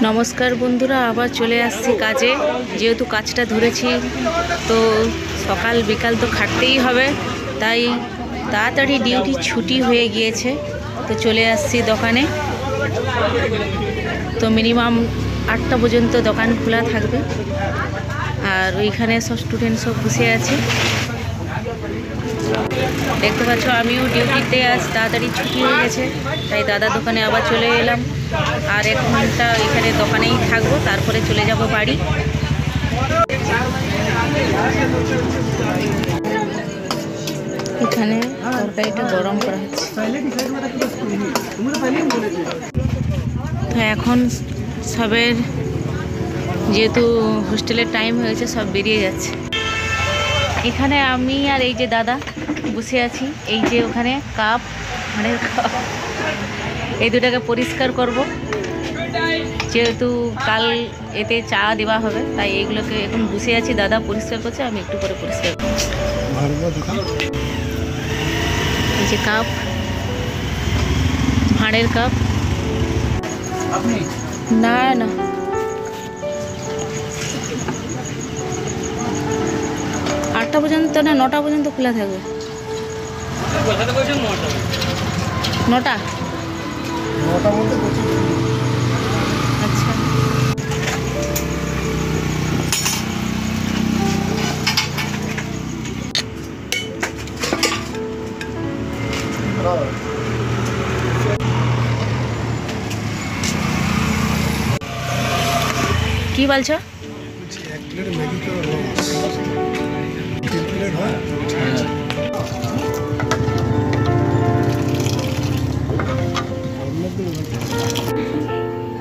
নমস্কার বন্ধুরা, আবার চলে আসছি কাজে। যেহেতু কাজটা ধরেছি তো সকাল বিকাল তো খাটতেই হবে, তাই তাড়াতাড়ি ডিউটি ছুটি হয়ে গিয়েছে। তো চলে আসছি দোকানে। তো মিনিমাম 8টা পর্যন্ত দোকান খোলা থাকবে। আর ওইখানে সব স্টুডেন্ট সব বসে আছে, দেখতে পাচ্ছ। আমিও ডিউটিতে আজ তাড়াতাড়ি ছুটি হয়ে গেছে, তাই দাদার দোকানে আবার চলে এলাম। আর 1 ঘন্টা এখানে দোকানেই থাকবো, তারপরে চলে যাব বাড়ি। এখানে তরকারিটা গরম করা হচ্ছে। তো এখন সবের যেহেতু হোস্টেলের টাইম হয়েছে, সব বেরিয়ে যাচ্ছে। এখানে আমি আর এই যে দাদা বসে আছি। এই যে ওখানে কাপ, মানে কাপ, এই দুটাকে পরিষ্কার করব। যেহেতু কাল এতে চা দেওয়া হবে, তাই এইগুলোকে এখন বসে আছি। দাদা পরিষ্কার করছে, আমি একটু পরে পরিষ্কার করছি। এই যে কাপ, ভাঁড়ের কাপ। না না, 8টা পর্যন্ত না, 9টা পর্যন্ত খোলা থাকবে। 9টা আচ্ছা। কি বলছো?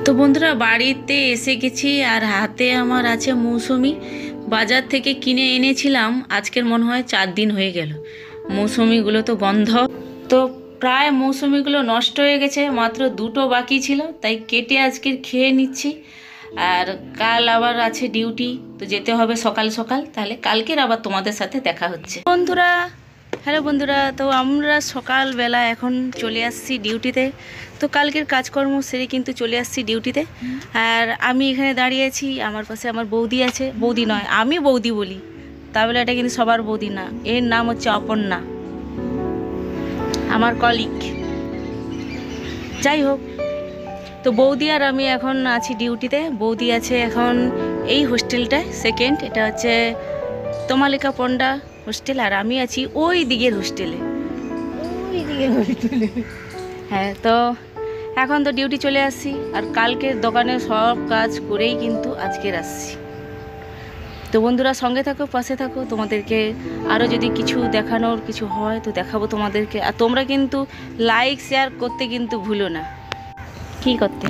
তো বন্ধুরা, বাড়িতে এসে গেছি। আর হাতে আমার আছে মৌসুমি। বাজার থেকে কিনে এনেছিলাম, আজকের মনে হয় 4 দিন হয়ে গেল। মৌসুমিগুলো তো বন্ধ, তো প্রায় মৌসুমিগুলো নষ্ট হয়ে গেছে। মাত্র 2টো বাকি ছিল, তাই কেটে আজকে খেয়ে নিচ্ছি। আর কাল আবার আছে ডিউটি, তো যেতে হবে সকাল সকাল। তাহলে কালকের আবার তোমাদের সাথে দেখা হচ্ছে বন্ধুরা। হ্যালো বন্ধুরা, তো আমরা সকালবেলা এখন চলে আসছি ডিউটিতে। তো কালকের কাজকর্ম সেরে কিন্তু চলে আসছি ডিউটিতে। আর আমি এখানে দাঁড়িয়েছি, আমার পাশে আমার বৌদি আছে। বৌদি নয়, আমি বৌদি বলি, তা বলে এটা কিন্তু সবার বৌদি না। এর নাম হচ্ছে অপর্ণা, আমার কলিগ। যাই হোক, তো বৌদি আর আমি এখন আছি ডিউটিতে। বৌদি আছে এখন এই হোস্টেলটায়, সেকেন্ড। এটা হচ্ছে তমালিকা পন্ডা হোস্টেল। আর আমি আছি ওই দিকের হোস্টেলে, হ্যাঁ। তো এখন তো ডিউটি চলে আসছি, আর কালকের দোকানে সব কাজ করেই কিন্তু আজকের আসছি। তো বন্ধুরা, সঙ্গে থাকো, পাশে থাকো। তোমাদেরকে আরও যদি কিছু দেখানোর কিছু হয় তো দেখাবো তোমাদেরকে। আর তোমরা কিন্তু লাইক শেয়ার করতে কিন্তু ভুলো না। কি করতে?